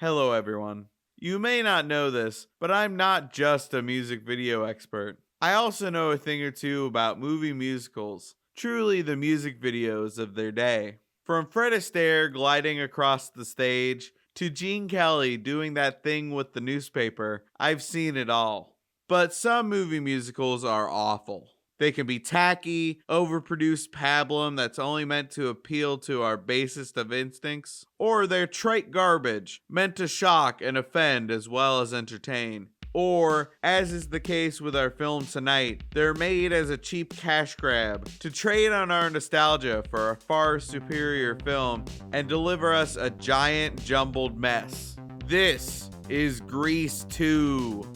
Hello, everyone. You may not know this, but I'm not just a music video expert. I also know a thing or two about movie musicals, truly the music videos of their day. From Fred Astaire gliding across the stage to Gene Kelly doing that thing with the newspaper, I've seen it all. But some movie musicals are awful. They can be tacky, overproduced pablum that's only meant to appeal to our basest of instincts, or they're trite garbage, meant to shock and offend as well as entertain. Or, as is the case with our film tonight, they're made as a cheap cash grab to trade on our nostalgia for a far superior film and deliver us a giant jumbled mess. This is Grease 2.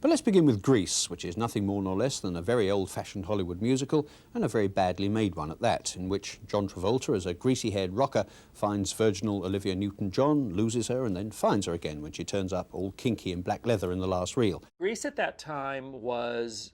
But let's begin with Grease, which is nothing more nor less than a very old-fashioned Hollywood musical, and a very badly made one at that, in which John Travolta, as a greasy-haired rocker, finds virginal Olivia Newton-John, loses her, and then finds her again when she turns up all kinky in black leather in the last reel. Grease at that time was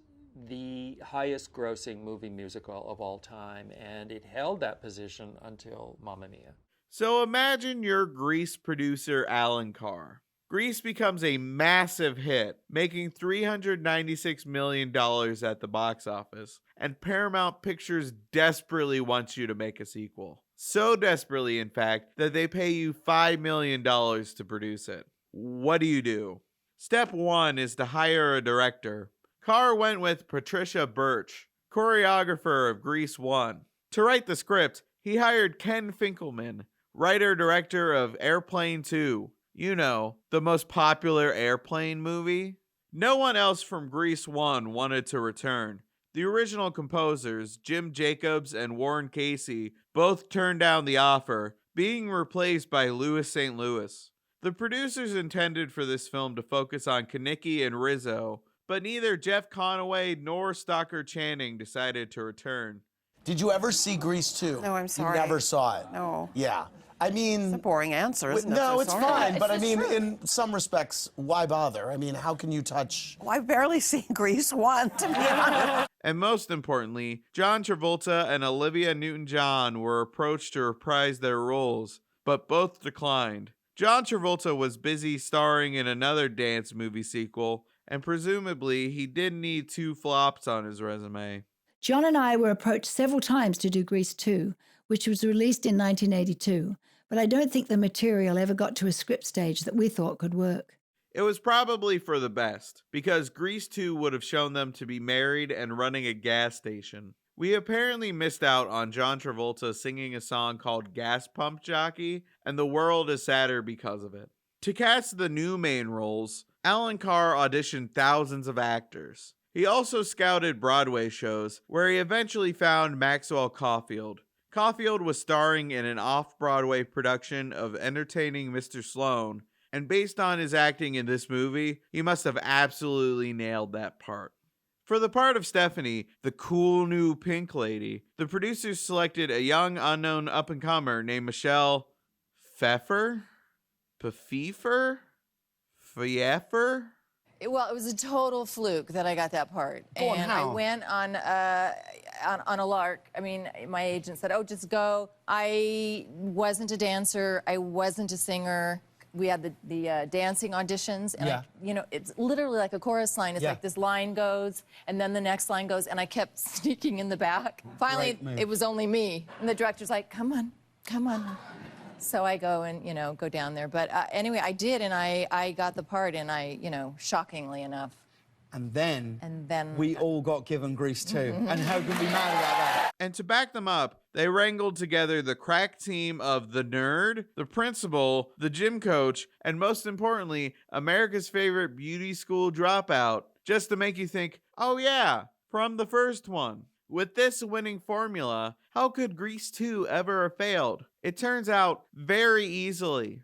the highest grossing movie musical of all time, and it held that position until Mamma Mia. So imagine you're Grease producer Alan Carr. Grease becomes a massive hit, making $396 million at the box office, and Paramount Pictures desperately wants you to make a sequel. So desperately, in fact, that they pay you $5 million to produce it. What do? Step 1 is to hire a director. Carr went with Patricia Birch, choreographer of Grease 1. To write the script, he hired Ken Finkelman, writer-director of Airplane 2. You know, the most popular airplane movie. No one else from Grease 1 wanted to return. The original composers, Jim Jacobs and Warren Casey, both turned down the offer, being replaced by Louis St. Louis. The producers intended for this film to focus on Kenickie and Rizzo, but neither Jeff Conaway nor Stockard Channing decided to return. Did you ever see Grease 2? No, I'm sorry. You never saw it? No. Yeah. I mean... It's a boring answer, isn't it? No, it's fine, It's but I the mean, truth. in some respects, why bother? I mean, how can you touch... Well, I've barely seen Grease 1, to be honest. And most importantly, John Travolta and Olivia Newton-John were approached to reprise their roles, but both declined. John Travolta was busy starring in another dance movie sequel, and presumably he didn't need 2 flops on his resume. John and I were approached several times to do Grease 2, which was released in 1982, but I don't think the material ever got to a script stage that we thought could work. It was probably for the best, because Grease 2 would have shown them to be married and running a gas station. We apparently missed out on John Travolta singing a song called Gas Pump Jockey, and the world is sadder because of it. To cast the new main roles, Alan Carr auditioned thousands of actors. He also scouted Broadway shows, where he eventually found Maxwell Caulfield. Caulfield was starring in an off-Broadway production of Entertaining Mr. Sloan, and based on his acting in this movie, he must have absolutely nailed that part. For the part of Stephanie, the cool new pink lady, the producers selected a young unknown up-and-comer named Michelle Pfeiffer? Pfeiffer? Well, it was a total fluke that I got that part. Oh, and how? I went on a lark. I mean, my agent said, "Oh, just go." I wasn't a dancer. I wasn't a singer. We had the dancing auditions, and Yeah. it's literally like a chorus line. It's Yeah. like this line goes, and then the next line goes, and I kept sneaking in the back. Finally, Right, it was only me, and the director's like, "Come on, come on." So I go and, go down there. But anyway, I did, and I got the part, and shockingly enough. And then And we all got given Grease 2. And how can we be mad about that? And to back them up, they wrangled together the crack team of the nerd, the principal, the gym coach, and most importantly, America's favorite beauty school dropout, just to make you think, oh yeah, from the first one. With this winning formula, how could Grease 2 ever have failed? It turns out very easily.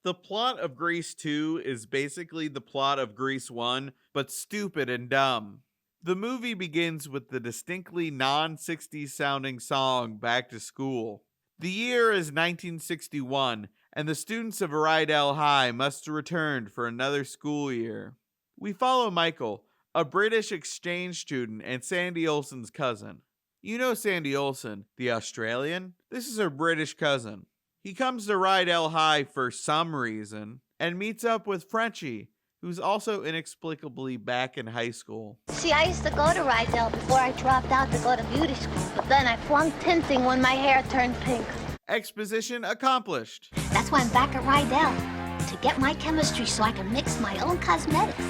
The plot of Grease 2 is basically the plot of Grease 1, but stupid and dumb. The movie begins with the distinctly non-60s sounding song Back to School. The year is 1961, and the students of Rydell High must return for another school year. We follow Michael, a British exchange student and Sandy Olsen's cousin. You know Sandy Olsen, the Australian? This is her British cousin. He comes to Rydell High for some reason and meets up with Frenchie, who's also inexplicably back in high school. See, I used to go to Rydell before I dropped out to go to beauty school, but then I flunked tinting when my hair turned pink. Exposition accomplished. That's why I'm back at Rydell, to get my chemistry so I can mix my own cosmetics.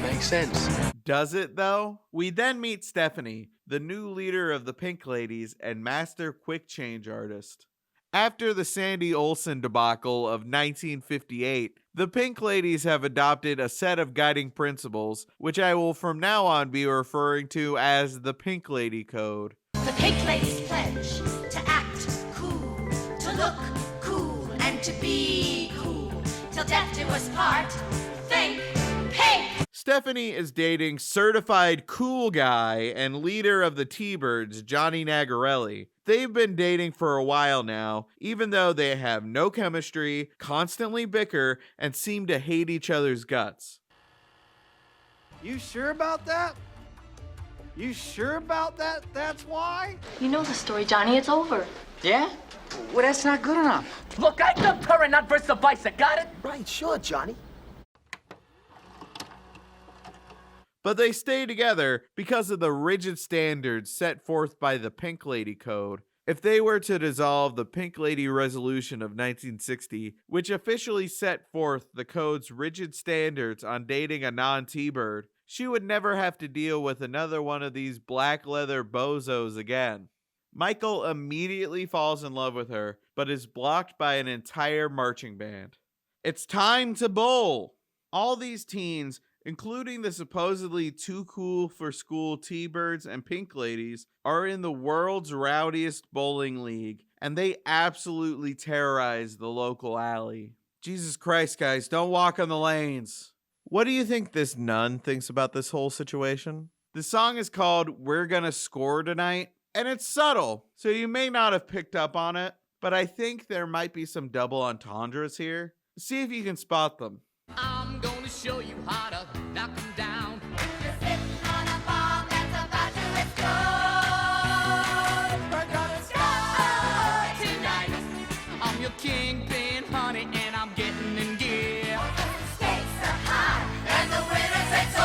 Makes sense. Does it, though? We then meet Stephanie, the new leader of the Pink Ladies and master quick change artist. After the Sandy Olsen debacle of 1958, the Pink Ladies have adopted a set of guiding principles, which I will from now on be referring to as the Pink Lady Code. The Pink Ladies pledge to act cool, to look cool, and to be cool, till death do us part. Think pink! Stephanie is dating certified cool guy and leader of the T-Birds, Johnny Nagarelli. They've been dating for a while now, even though they have no chemistry, constantly bicker, and seem to hate each other's guts. You sure about that? You sure about that? That's why? You know the story, Johnny. It's over. Yeah? Well, that's not good enough. Look, I love current, not versa versa. Got it? Right, sure, Johnny. But they stay together because of the rigid standards set forth by the Pink Lady Code. If they were to dissolve the Pink Lady Resolution of 1960, which officially set forth the code's rigid standards on dating a non-T-Bird, she would never have to deal with another one of these black leather bozos again. Michael immediately falls in love with her, but is blocked by an entire marching band. It's time to bowl! All these teens, including the supposedly too cool for school T-Birds and Pink Ladies, are in the world's rowdiest bowling league, and they absolutely terrorize the local alley. Jesus Christ, guys, don't walk on the lanes. What do you think this nun thinks about this whole situation? The song is called We're Gonna Score Tonight, and it's subtle, so you may not have picked up on it, but I think there might be some double entendres here. See if you can spot them. I'm gonna show you how to knock 'em down. You're sitting on a bomb that's about to explode. We're gonna score tonight. I'm your kingpin, honey, and I'm getting in gear. The stakes are high, and the winner takes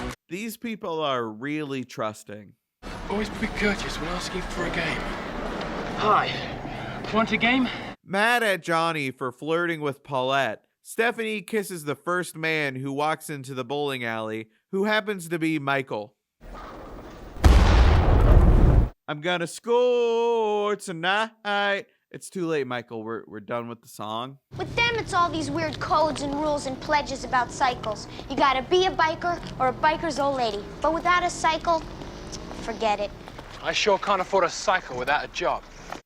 all. These people are really trusting. Always be courteous when asking for a game. Hi. Want a game? Mad at Johnny for flirting with Paulette, Stephanie kisses the first man who walks into the bowling alley, who happens to be Michael. I'm gonna score tonight. It's too late, Michael. We're done with the song. With them, it's all these weird codes and rules and pledges about cycles. You gotta be a biker or a biker's old lady. But without a cycle, forget it. I sure can't afford a cycle without a job.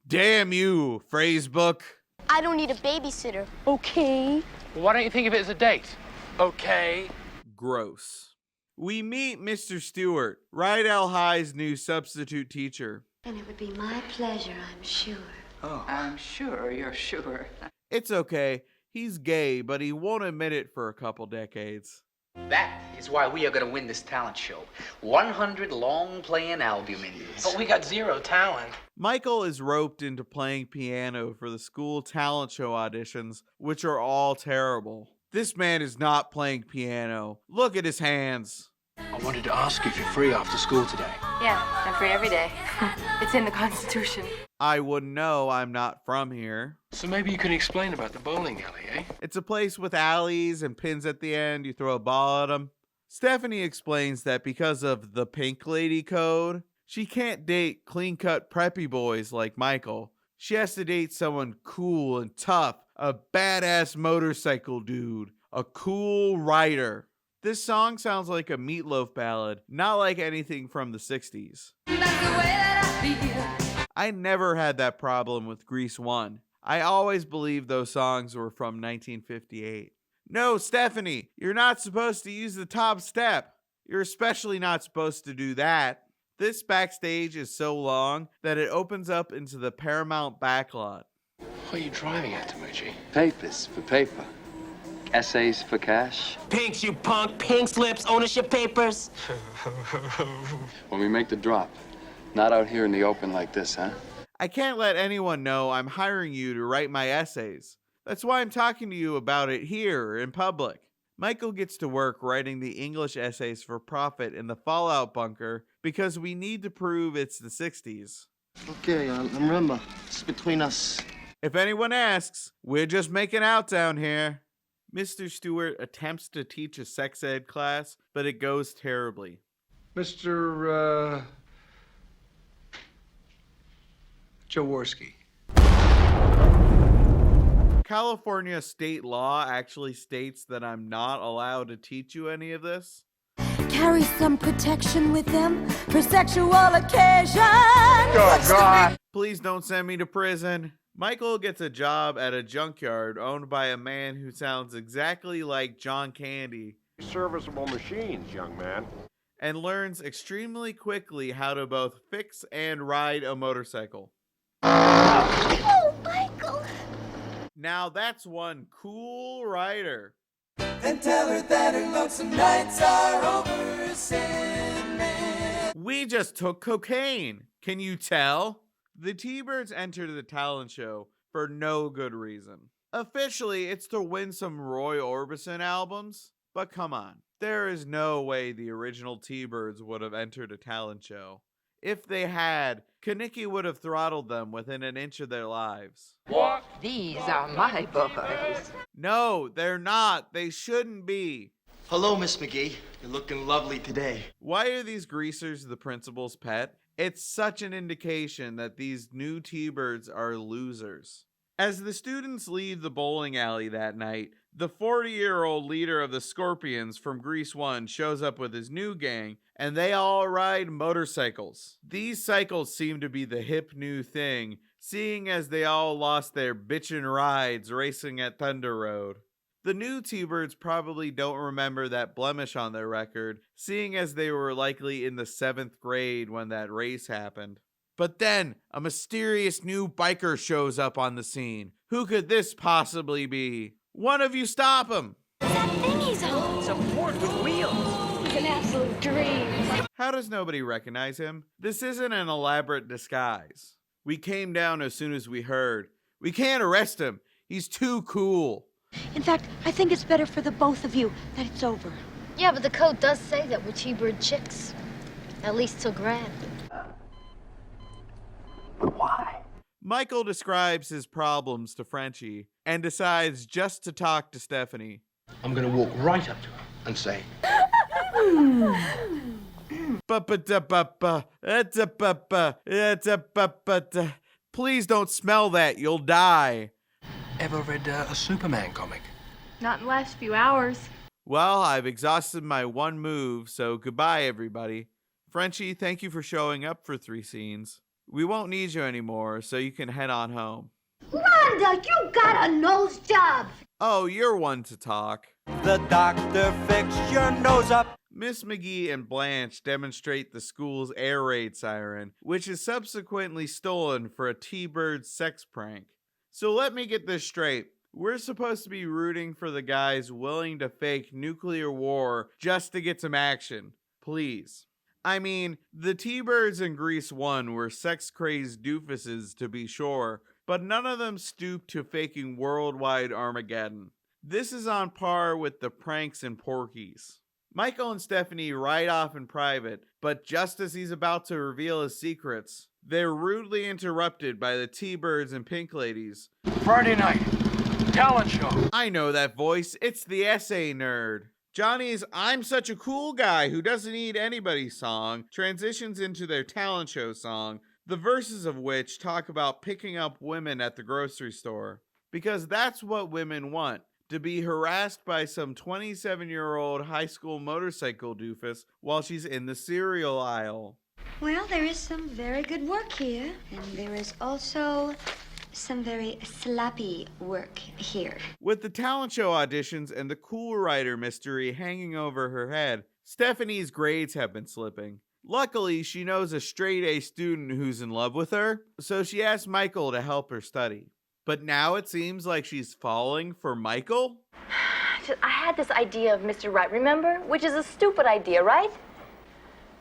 Damn you, phrase book. I don't need a babysitter. Okay. Well, why don't you think of it as a date? Okay. Gross. We meet Mr. Stewart, Rydell High's new substitute teacher. And it would be my pleasure, I'm sure. Oh. I'm sure you're sure. It's okay. He's gay, but he won't admit it for a couple decades. That is why we are going to win this talent show. 100 long-playing albums. But we got zero talent. Michael is roped into playing piano for the school talent show auditions, which are all terrible. This man is not playing piano. Look at his hands. I wanted to ask if you're free after school today. Yeah, I'm free every day. It's in the Constitution. I wouldn't know. I'm not from here. So maybe you can explain about the bowling alley, eh? It's a place with alleys and pins at the end. You throw a ball at them. Stephanie explains that because of the Pink Lady Code, she can't date clean-cut preppy boys like Michael. She has to date someone cool and tough, a badass motorcycle dude, a cool rider. This song sounds like a Meatloaf ballad, not like anything from the 60s. That's the way that I feel. I never had that problem with Grease 1. I always believed those songs were from 1958. No, Stephanie, you're not supposed to use the top step. You're especially not supposed to do that. This backstage is so long that it opens up into the Paramount backlot. What are you driving at, Tamucci? Papers for paper. essays for cash? Pinks, you punk. Pink slips, ownership papers. When we make the drop. Not out here in the open like this, huh? I can't let anyone know I'm hiring you to write my essays. That's why I'm talking to you about it here in public. Michael gets to work writing the English essays for profit in the fallout bunker because we need to prove it's the 60s. Okay, remember, it's between us. If anyone asks, we're just making out down here. Mr. Stewart attempts to teach a sex ed class, but it goes terribly. Mr. Jaworski. California state law actually states that I'm not allowed to teach you any of this. Carry some protection with them for sexual occasion. Oh, God. Please don't send me to prison. Michael gets a job at a junkyard owned by a man who sounds exactly like John Candy. Serviceable machines, young man. And learns extremely quickly how to both fix and ride a motorcycle. Oh, Michael! Now that's one cool rider. And tell her that her lonesome nights are over, Sandman. We just took cocaine. Can you tell? The T-Birds entered the talent show for no good reason. Officially, it's to win some Roy Orbison albums. But come on, there is no way the original T-Birds would have entered a talent show. If they had, Kanicki would have throttled them within an inch of their lives. What? These are my boys. No, they're not. They shouldn't be. Hello, Miss McGee. You're looking lovely today. Why are these greasers the principal's pet? It's such an indication that these new T-Birds are losers. As the students leave the bowling alley that night, the 40-year-old leader of the Scorpions from Grease 1 shows up with his new gang, and they all ride motorcycles. These cycles seem to be the hip new thing, seeing as they all lost their bitchin' rides racing at Thunder Road. The new T-Birds probably don't remember that blemish on their record, seeing as they were likely in the 7th grade when that race happened. But then, a mysterious new biker shows up on the scene. Who could this possibly be? One of you stop him! That thing he's on. It's a Ford with wheels. It's an absolute dream. How does nobody recognize him? This isn't an elaborate disguise. We came down as soon as we heard. We can't arrest him. He's too cool. In fact, I think it's better for the both of you that it's over. Yeah, but the code does say that we're T-Bird chicks. At least till grad. Why? Michael describes his problems to Frenchie and decides just to talk to Stephanie. I'm gonna walk right up to her and say, Please don't smell that, you'll die. ever read a Superman comic? Not in the last few hours. Well, I've exhausted my one move, so goodbye, everybody. Frenchie, thank you for showing up for 3 scenes. We won't need you anymore, so you can head on home. Wanda, you got a nose job. Oh, you're one to talk. The doctor fixed your nose up. Miss McGee and Blanche demonstrate the school's air raid siren, which is subsequently stolen for a T-Bird sex prank. So let me get this straight. We're supposed to be rooting for the guys willing to fake nuclear war just to get some action. Please. I mean, the T-Birds in Grease 1 were sex-crazed doofuses to be sure, but none of them stooped to faking worldwide Armageddon. This is on par with the pranks in Porky's. Michael and Stephanie ride off in private, but just as he's about to reveal his secrets, they're rudely interrupted by the T-Birds and Pink Ladies. Friday night, talent show. I know that voice. It's the essay nerd. Johnny's I'm Such a Cool Guy Who Doesn't Need Anybody song transitions into their talent show song, the verses of which talk about picking up women at the grocery store. Because that's what women want, to be harassed by some 27-year-old high school motorcycle doofus while she's in the cereal aisle. Well, there is some very good work here, and there is also some very sloppy work here. With the talent show auditions and the cool writer mystery hanging over her head, Stephanie's grades have been slipping. Luckily, she knows a straight-A student who's in love with her, so she asks Michael to help her study. But now it seems like she's falling for Michael? I had this idea of Mr. Right, remember? Which is a stupid idea, right?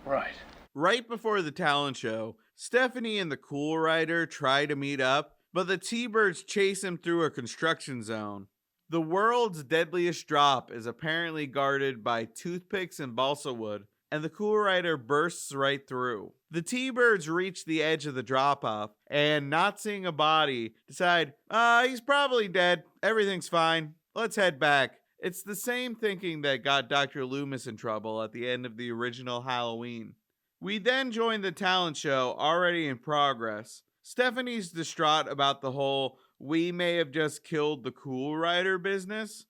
Right. Right before the talent show, Stephanie and the Cool Rider try to meet up, but the T-Birds chase him through a construction zone. The world's deadliest drop is apparently guarded by toothpicks and balsa wood, and the Cool Rider bursts right through. The T-Birds reach the edge of the drop-off, and not seeing a body, decide, he's probably dead, everything's fine, let's head back. It's the same thinking that got Dr. Loomis in trouble at the end of the original Halloween. We then join the talent show already in progress. Stephanie's distraught about the whole "we may have just killed the Cool Rider" business,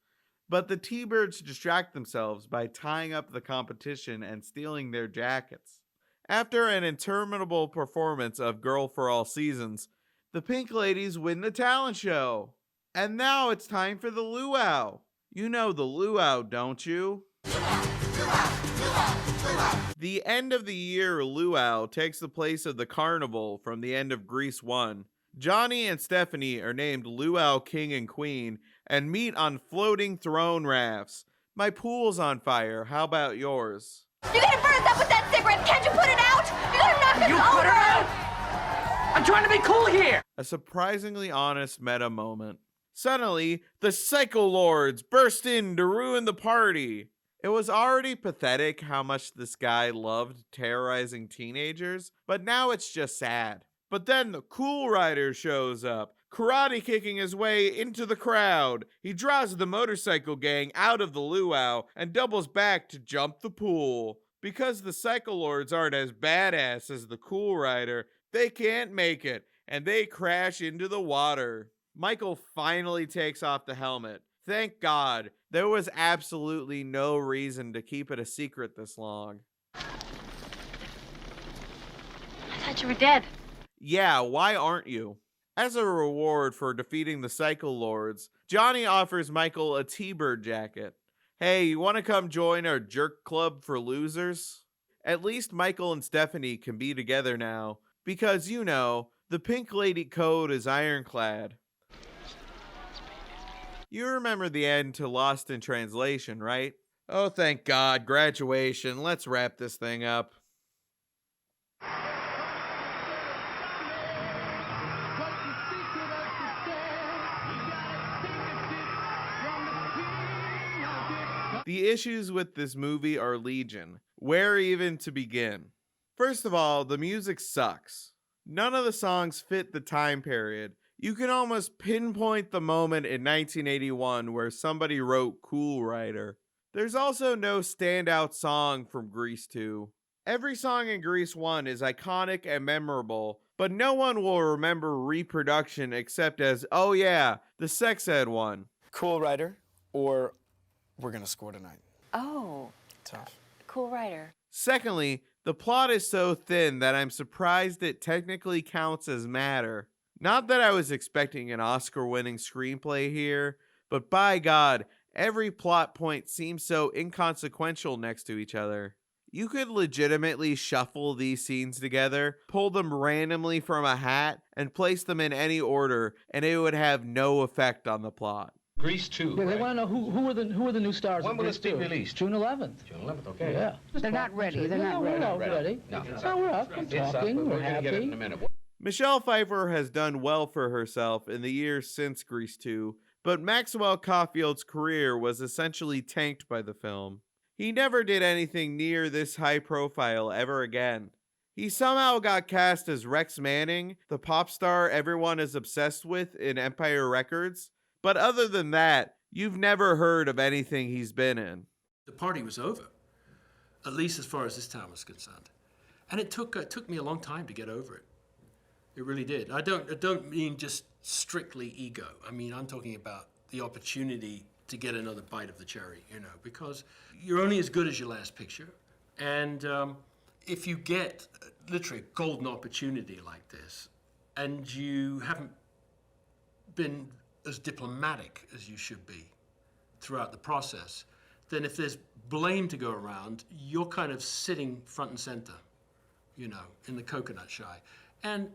but the T-Birds distract themselves by tying up the competition and stealing their jackets. After an interminable performance of Girl for All Seasons, the Pink Ladies win the talent show. And now it's time for the luau. You know the luau, don't you? The end of the year luau takes the place of the carnival from the end of Grease 1. Johnny and Stephanie are named Luau King and Queen and meet on floating throne rafts. My pool's on fire. How about yours? You're gonna burn us up with that cigarette! Can't you put it out? You're gonna knock us over! Put her out! I'm trying to be cool here! A surprisingly honest meta moment. Suddenly, the Psycho Lords burst in to ruin the party. It was already pathetic how much this guy loved terrorizing teenagers, but now it's just sad. But then the Cool Rider shows up, karate kicking his way into the crowd. He draws the motorcycle gang out of the luau and doubles back to jump the pool. Because the Psycho Lords aren't as badass as the Cool Rider, they can't make it, and they crash into the water. Michael finally takes off the helmet. Thank God, there was absolutely no reason to keep it a secret this long. I thought you were dead. Yeah, why aren't you? As a reward for defeating the Psycho Lords, Johnny offers Michael a T-Bird jacket. Hey, you want to come join our jerk club for losers? At least Michael and Stephanie can be together now, because you know, the Pink Lady code is ironclad. You remember the end to Lost in Translation, right? Oh, thank God, graduation. Let's wrap this thing up. The issues with this movie are legion. Where even to begin? First of all, the music sucks. None of the songs fit the time period. You can almost pinpoint the moment in 1981 where somebody wrote Cool Rider. There's also no standout song from Grease 2. Every song in Grease 1 is iconic and memorable, but no one will remember reproduction except as, oh yeah, the sex ed one. Cool Rider or We're Gonna Score Tonight. Oh. Tough. Cool Rider. Secondly, the plot is so thin that I'm surprised it technically counts as matter. Not that I was expecting an Oscar-winning screenplay here, but by God, every plot point seems so inconsequential next to each other. You could legitimately shuffle these scenes together, pull them randomly from a hat, and place them in any order, and it would have no effect on the plot. Grease 2. Yeah, they want to know who are the new stars. When of will Grease this be 2? released? June 11th. June 11th, okay. Yeah. They're not ready. They're not We're ready. not ready. No. So we're up. I'm talking. We're We're gonna get it in a happy. minute. Michelle Pfeiffer has done well for herself in the years since Grease 2, but Maxwell Caulfield's career was essentially tanked by the film. He never did anything near this high profile ever again. He somehow got cast as Rex Manning, the pop star everyone is obsessed with in Empire Records, but other than that, you've never heard of anything he's been in. The party was over, at least as far as this town was concerned. And it took me a long time to get over it. It really did. I don't mean just strictly ego. I mean, I'm talking about the opportunity to get another bite of the cherry, you know, because you're only as good as your last picture. And if you get literally a golden opportunity like this, and you haven't been as diplomatic as you should be throughout the process, then if there's blame to go around, you're kind of sitting front and center, you know, in the coconut shy. And,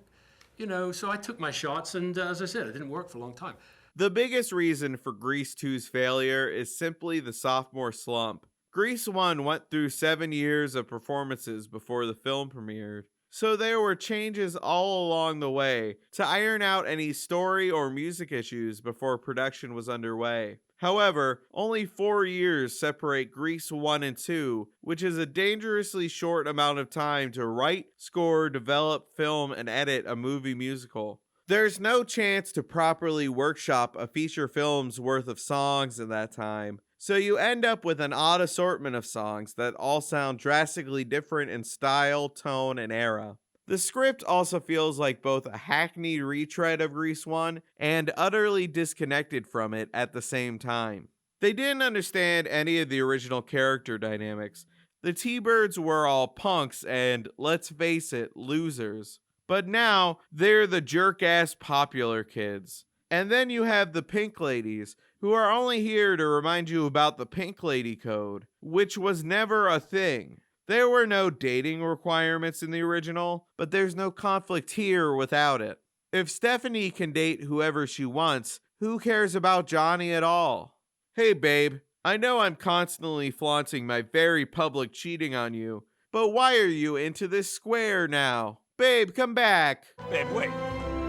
you know, so I took my shots, and as I said, it didn't work for a long time. The biggest reason for Grease 2's failure is simply the sophomore slump. Grease 1 went through 7 years of performances before the film premiered, so there were changes all along the way to iron out any story or music issues before production was underway. However, only 4 years separate Grease 1 and 2, which is a dangerously short amount of time to write, score, develop, film, and edit a movie musical. There's no chance to properly workshop a feature film's worth of songs in that time, so you end up with an odd assortment of songs that all sound drastically different in style, tone, and era. The script also feels like both a hackneyed retread of Grease 1 and utterly disconnected from it at the same time. They didn't understand any of the original character dynamics. The T-Birds were all punks and, let's face it, losers. But now, they're the jerk-ass popular kids. And then you have the Pink Ladies, who are only here to remind you about the Pink Lady Code, which was never a thing. There were no dating requirements in the original, but there's no conflict here without it. If Stephanie can date whoever she wants, who cares about Johnny at all? Hey babe, I know I'm constantly flaunting my very public cheating on you, but why are you into this square now? Babe, come back. Babe, wait.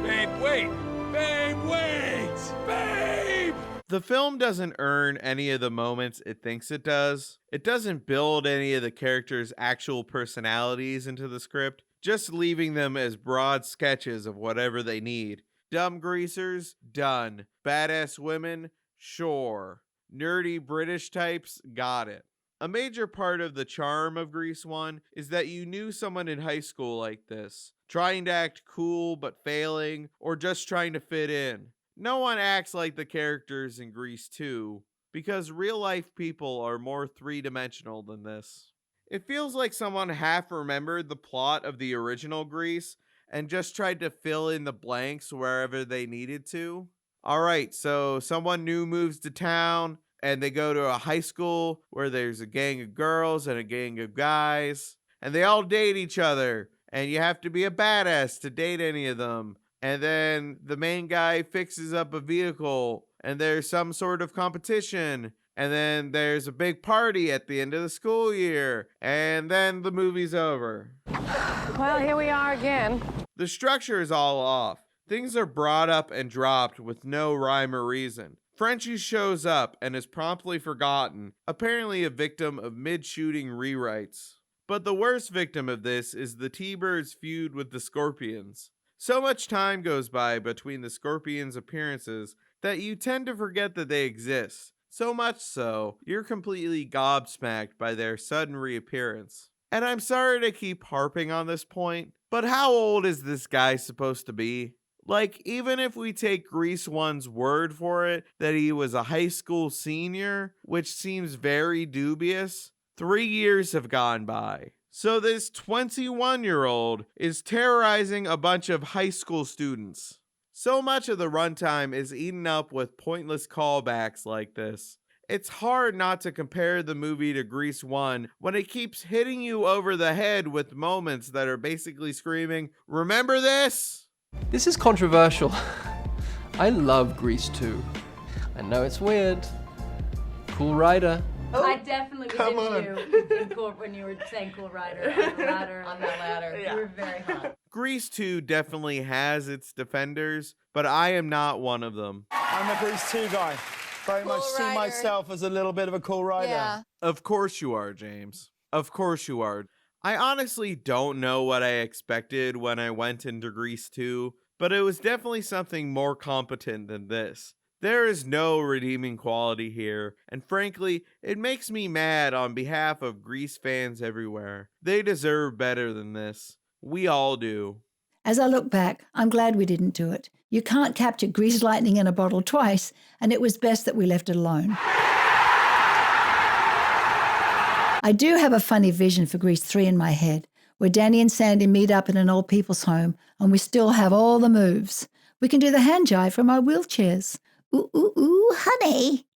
Babe, wait. Babe, wait. Babe! The film doesn't earn any of the moments it thinks it does. It doesn't build any of the characters' actual personalities into the script, just leaving them as broad sketches of whatever they need. Dumb greasers? Done. Badass women? Sure. Nerdy British types? Got it. A major part of the charm of Grease 1 is that you knew someone in high school like this, trying to act cool but failing, or just trying to fit in. No one acts like the characters in Grease 2, because real-life people are more three-dimensional than this. It feels like someone half remembered the plot of the original Grease and just tried to fill in the blanks wherever they needed to. Alright, so someone new moves to town, and they go to a high school where there's a gang of girls and a gang of guys, and they all date each other, and you have to be a badass to date any of them. And then the main guy fixes up a vehicle, and there's some sort of competition, and then there's a big party at the end of the school year, and then the movie's over. Well, here we are again. The structure is all off. Things are brought up and dropped with no rhyme or reason. Frenchie shows up and is promptly forgotten, apparently a victim of mid-shooting rewrites. But the worst victim of this is the T-Birds' feud with the Scorpions. So much time goes by between the Scorpions' appearances that you tend to forget that they exist. So much so, you're completely gobsmacked by their sudden reappearance. And I'm sorry to keep harping on this point, but how old is this guy supposed to be? Like, even if we take Grease 1's word for it that he was a high school senior, which seems very dubious, 3 years have gone by. So this 21-year-old is terrorizing a bunch of high school students. So much of the runtime is eaten up with pointless callbacks like this. It's hard not to compare the movie to Grease 1 when it keeps hitting you over the head with moments that are basically screaming, "Remember this?" This is controversial. I love Grease 2. I know it's weird. Cool Rider. I definitely was into you in cool, when you were saying Cool Rider on the ladder. On that ladder. You were very hot. Grease 2 definitely has its defenders, but I am not one of them. I'm a Grease 2 guy. Very Cool much see Rider. myself as a little bit of a cool rider. Yeah. Of course you are, James. Of course you are. I honestly don't know what I expected when I went into Grease 2, but it was definitely something more competent than this. There is no redeeming quality here, and frankly, it makes me mad on behalf of Grease fans everywhere. They deserve better than this. We all do. As I look back, I'm glad we didn't do it. You can't capture grease lightning in a bottle twice, and it was best that we left it alone. I do have a funny vision for Grease 3 in my head, where Danny and Sandy meet up in an old people's home, and we still have all the moves. We can do the hand jive from our wheelchairs. Ooh, ooh, ooh, honey.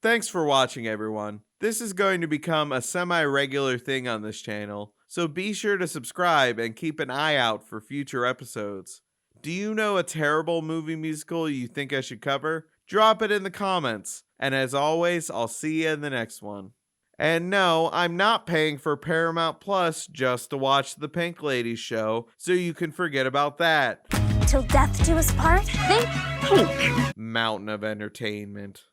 Thanks for watching, everyone. This is going to become a semi-regular thing on this channel, so be sure to subscribe and keep an eye out for future episodes. Do you know a terrible movie musical you think I should cover? Drop it in the comments. And as always, I'll see you in the next one. And no, I'm not paying for Paramount Plus just to watch the Pink Lady show, so you can forget about that. Till death do us part? Think pink. Mountain of entertainment.